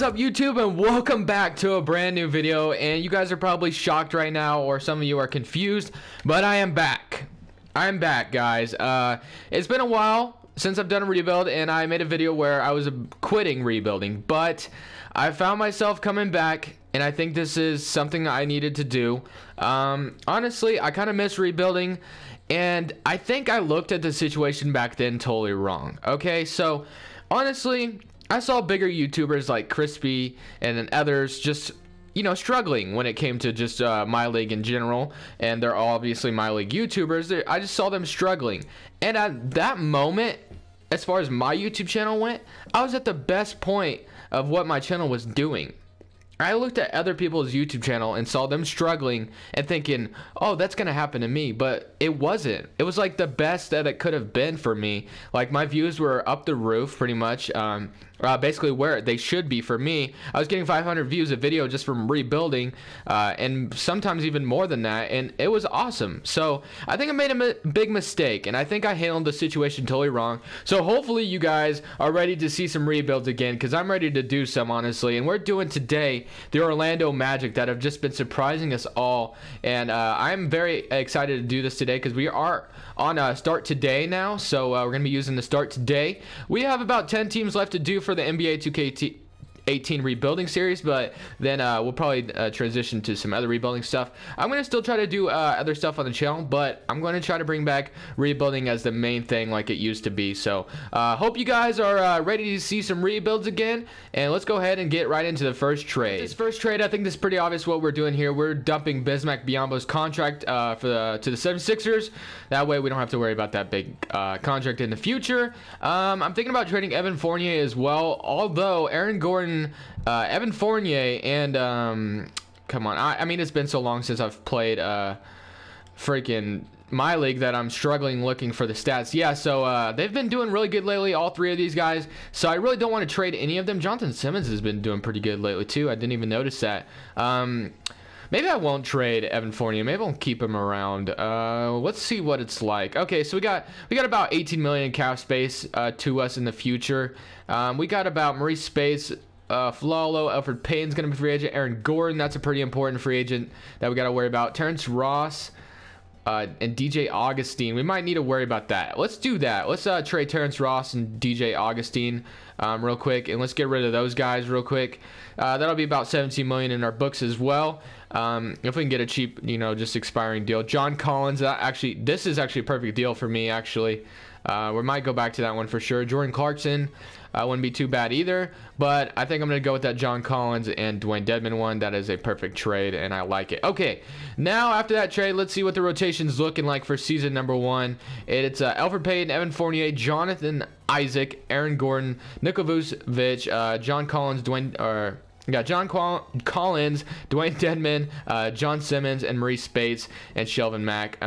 What's up, YouTube, and welcome back to a brand new video. And you guys are probably shocked right now, or some of you are confused, but I am back. I'm back, guys. It's been a while since I've done a rebuild, and I made a video where I was quitting rebuilding, but I found myself coming back, and I think this is something I needed to do. Honestly, I kind of miss rebuilding, and I think I looked at the situation back then totally wrong. Okay, so honestly, I saw bigger YouTubers like Crispy and then others just, you know, struggling when it came to just My League in general, and they're obviously My League YouTubers. I just saw them struggling, and at that moment, as far as my YouTube channel went, I was at the best point of what my channel was doing. I looked at other people's YouTube channel and saw them struggling and thinking, oh, that's gonna happen to me, but it wasn't. It was like the best that it could have been for me. Like, my views were up the roof pretty much, basically where they should be for me. I was getting 500 views a video just from rebuilding, and sometimes even more than that, and it was awesome. So I think I made a big mistake, and I think I handled the situation totally wrong. So hopefully you guys are ready to see some rebuilds again, because I'm ready to do some, honestly. And we're doing today the Orlando Magic that have just been surprising us all, and I'm very excited to do this today because we are on start today now. So we're gonna be using the start today. We have about 10 teams left to do for the NBA 2K18 rebuilding series, but then we'll probably transition to some other rebuilding stuff. I'm gonna still try to do other stuff on the channel, but I'm going to try to bring back rebuilding as the main thing like it used to be. So hope you guys are ready to see some rebuilds again, and let's go ahead and get right into the first trade. This first trade, I think this is pretty obvious what we're doing here. We're dumping Bismack Biyombo's contract to the 76ers. That way we don't have to worry about that big contract in the future. I'm thinking about trading Evan Fournier as well, although Aaron Gordon, Evan Fournier, and come on, I mean, it's been so long since I've played freaking My League that I'm struggling looking for the stats. Yeah, so they've been doing really good lately, all three of these guys, so I really don't want to trade any of them. Jonathan Simmons has been doing pretty good lately too. I didn't even notice that. Maybe I won't trade Evan Fournier. Maybe I'll keep him around. Let's see what it's like. Okay, so we got about 18 million in cap space to us in the future. We got about Maurice Space, Flalo, Alfred Payton's gonna be free agent. Aaron Gordon, that's a pretty important free agent that we got to worry about. Terrence Ross and DJ Augustine. We might need to worry about that. Let's do that. Let's trade Terrence Ross and DJ Augustine real quick, and let's get rid of those guys real quick. That'll be about 17 million in our books as well. If we can get a cheap, you know, just expiring deal. John Collins, this is actually a perfect deal for me, actually. We might go back to that one for sure. Jordan Clarkson wouldn't be too bad either, but I think I'm going to go with that John Collins and Dwayne Dedmon one. That is a perfect trade, and I like it. Okay, now after that trade, let's see what the rotation's looking like for season number 1. It's Alfred Payton, Evan Fournier, Jonathan Isaac, Aaron Gordon, Nikola Vucevic, John Collins, John Collins, Dwayne Dedmon, John Simmons, and Maurice Spates, and Shelvin Mack.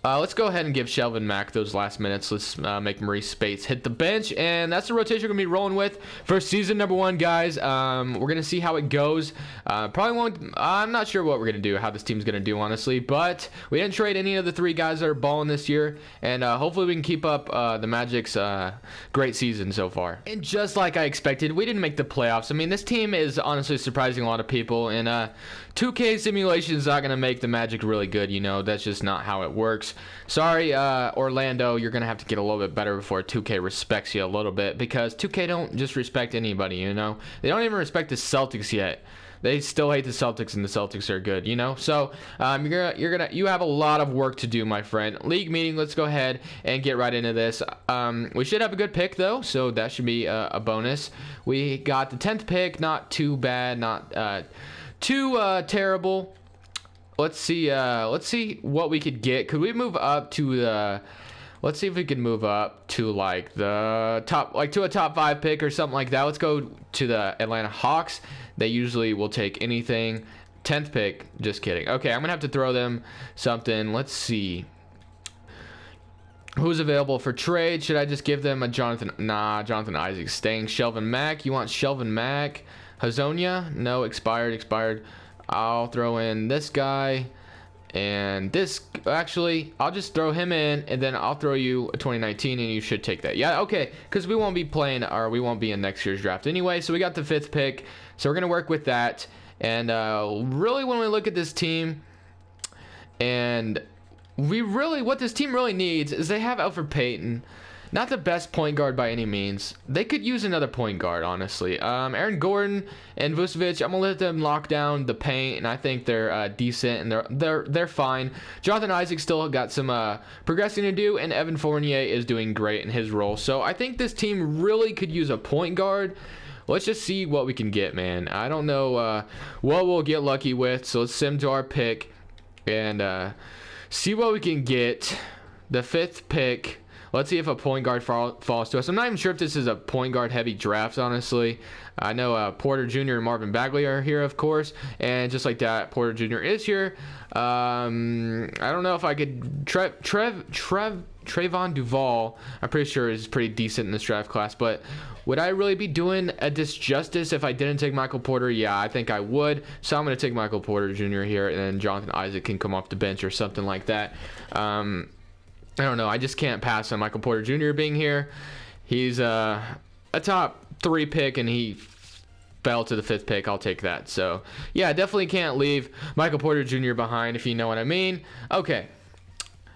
Let's go ahead and give Shelvin Mack those last minutes. Let's make Maurice Spates hit the bench, and that's the rotation we're going to be rolling with for season number 1, guys. We're going to see how it goes. Probably won't, I'm not sure what we're going to do, how this team's going to do, honestly, but we didn't trade any of the 3 guys that are balling this year, and hopefully we can keep up the Magic's great season so far. And just like I expected, we didn't make the playoffs. I mean, this team is honestly surprising a lot of people, and 2K simulation is not going to make the Magic really good, you know. That's just not how it works. Sorry, Orlando, you're going to have to get a little bit better before 2K respects you a little bit, because 2K don't just respect anybody, you know. They don't even respect the Celtics yet. They still hate the Celtics, and the Celtics are good, you know. So you have a lot of work to do, my friend. League meeting. Let's go ahead and get right into this. We should have a good pick though, so that should be a bonus. We got the 10th pick. Not too bad. Not too terrible. Let's see what we could get. Could we move up to the, let's see if we can move up to like the top, like to a top 5 pick or something like that. Let's go to the Atlanta Hawks. They usually will take anything. 10th pick, just kidding. Okay, I'm gonna have to throw them something. Let's see who's available for trade. Should I just give them a Jonathan? Nah, Jonathan Isaac staying. Shelvin Mack, you want Shelvin Mack? Hazonia? No, expired. I'll throw in this guy, And this, actually, I'll just throw him in, and then I'll throw you a 2019, and you should take that. Yeah, okay, because we won't be playing, or we won't be in next year's draft anyway. So we got the 5th pick, so we're gonna work with that. And really, when we look at this team, and what this team really needs is they have Elfrid Payton. Not the best point guard by any means. They could use another point guard, honestly. Aaron Gordon and Vucevic, I'm gonna let them lock down the paint, and I think they're decent and they're fine. Jonathan Isaac still got some progressing to do, and Evan Fournier is doing great in his role. So I think this team really could use a point guard. Let's just see what we can get, man. I don't know what we'll get lucky with. So let's sim to our pick and see what we can get. The 5th pick. Let's see if a point guard falls to us. I'm not even sure if this is a point guard heavy draft, honestly. I know Porter Jr. and Marvin Bagley are here, of course. And just like that, Porter Jr. is here. I don't know if I could... Trayvon Duval, I'm pretty sure is pretty decent in this draft class. But would I really be doing a disjustice if I didn't take Michael Porter? Yeah, I think I would. So I'm going to take Michael Porter Jr. here. And then Jonathan Isaac can come off the bench or something like that. I don't know. I just can't pass on Michael Porter Jr. being here. He's a top 3 pick, and he fell to the 5th pick. I'll take that. So, yeah, definitely can't leave Michael Porter Jr. behind, if you know what I mean. Okay.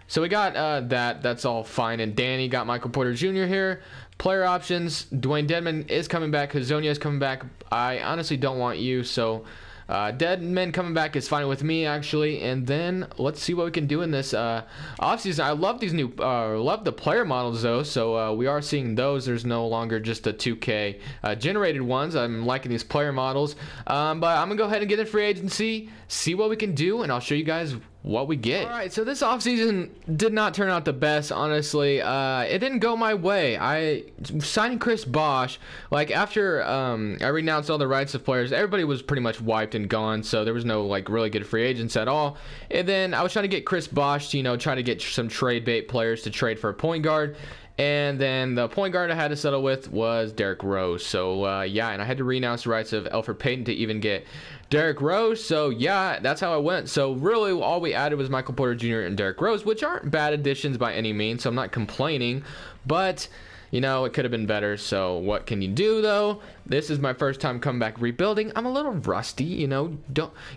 So we got that. That's all fine and Danny. Got Michael Porter Jr. here. Player options. Dwayne Dedmon is coming back. Hazonia is coming back. I honestly don't want you, so... Dedmon coming back is fine with me, actually. And then let's see what we can do in this offseason. I love these new love the player models, though, so we are seeing those. There's no longer just the 2K generated ones. I'm liking these player models, but I'm gonna go ahead and get in free agency, see what we can do, and I'll show you guys what we get. All right, so this offseason did not turn out the best, honestly. It didn't go my way. I signed Chris Bosh. Like, after I renounced all the rights of players, everybody was pretty much wiped and gone, so there was no, like, really good free agents at all. And then I was trying to get Chris Bosh to, you know, try to get some trade bait players to trade for a point guard. And then the point guard I had to settle with was Derrick Rose. So, yeah, and I had to renounce the rights of Elfrid Payton to even get Derrick Rose. So, yeah, that's how I went. So, really, all we added was Michael Porter Jr. and Derrick Rose, which aren't bad additions by any means. So, I'm not complaining. But, you know, it could have been better. So, what can you do, though? This is my first time coming back rebuilding. I'm a little rusty, you know.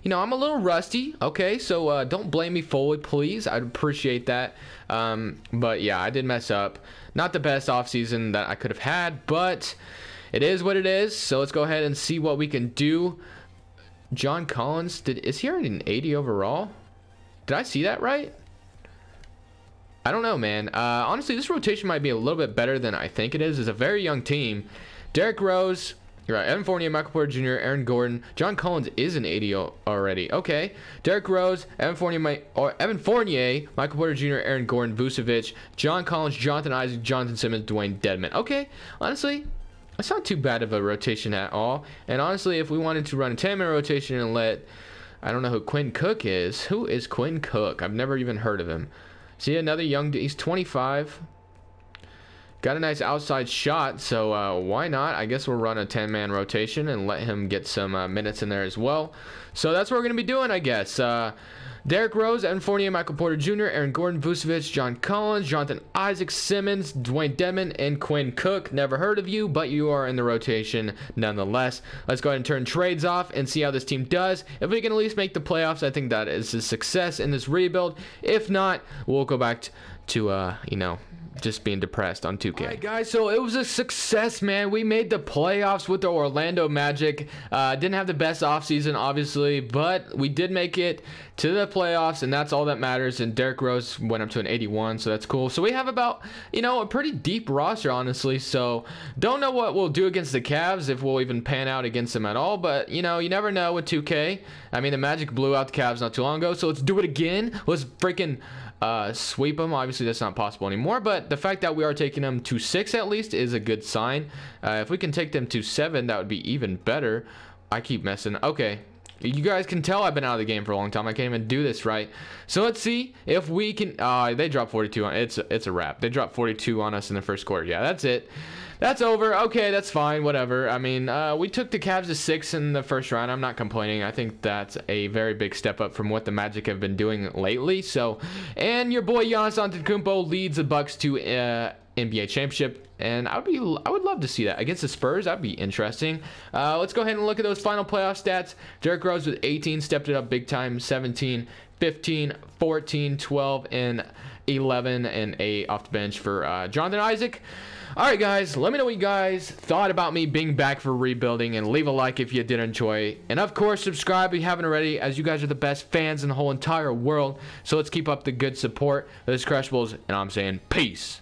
I'm a little rusty. Okay, so don't blame me fully, please. I'd appreciate that. But, yeah, I did mess up. Not the best offseason that I could have had, but it is what it is. So let's go ahead and see what we can do. John Collins, is he already an 80 overall? Did I see that right? I don't know, man. Honestly, this rotation might be a little bit better than I think it is. It's a very young team. Derrick Rose, you're right, Evan Fournier, Michael Porter Jr., Aaron Gordon. John Collins is an 80 already. Okay. Derrick Rose, Evan Fournier, Michael Porter Jr., Aaron Gordon, Vucevic, John Collins, Jonathan Isaac, Jonathan Simmons, Dwayne Dedmon. Okay. Honestly, that's not too bad of a rotation at all. And honestly, if we wanted to run a 10-man rotation and let... I don't know who Quinn Cook is. Who is Quinn Cook? I've never even heard of him. See, another young... He's 25. Got a nice outside shot, so why not? I guess we'll run a 10-man rotation and let him get some minutes in there as well. So that's what we're going to be doing, I guess. Derrick Rose, Evan Fournier, Michael Porter Jr., Aaron Gordon, Vucevic, John Collins, Jonathan Isaac, Simmons, Dwayne Dedmon, and Quinn Cook. Never heard of you, but you are in the rotation nonetheless. Let's go ahead and turn trades off and see how this team does. If we can at least make the playoffs, I think that is a success in this rebuild. If not, we'll go back to you know, just being depressed on 2K. Alright guys, so it was a success, man. We made the playoffs with the Orlando Magic. Didn't have the best offseason, obviously, but we did make it to the playoffs, and that's all that matters. And Derrick Rose went up to an 81, so that's cool. So we have about, you know, a pretty deep roster, honestly. So don't know what we'll do against the Cavs, if we'll even pan out against them at all. But, you know, you never know with 2K. I mean, the Magic blew out the Cavs not too long ago, so let's do it again. Let's freaking... sweep them. Obviously that's not possible anymore, but the fact that we are taking them to 6 at least is a good sign. If we can take them to 7, that would be even better. I keep messing. Okay, You guys can tell I've been out of the game for a long time. I can't even do this right. So let's see if we can. They dropped 42 on it's a wrap. They dropped 42 on us in the first quarter. Yeah, that's it. That's over. Okay, that's fine. Whatever. I mean, we took the Cavs to 6 in the first round. I'm not complaining. I think that's a very big step up from what the Magic have been doing lately. So, and your boy Giannis Antetokounmpo leads the Bucks to NBA championship, and I would love to see that against the Spurs. That'd be interesting. Let's go ahead and look at those final playoff stats. Derrick Rose with 18 stepped it up big time. 17, 15, 14, 12, and 11, and 8 off the bench for Jonathan Isaac. All right, guys, let me know what you guys thought about me being back for rebuilding, and leave a like if you did enjoy. And, of course, subscribe if you haven't already, as you guys are the best fans in the whole entire world. So let's keep up the good support. This is Crushables, and I'm saying peace.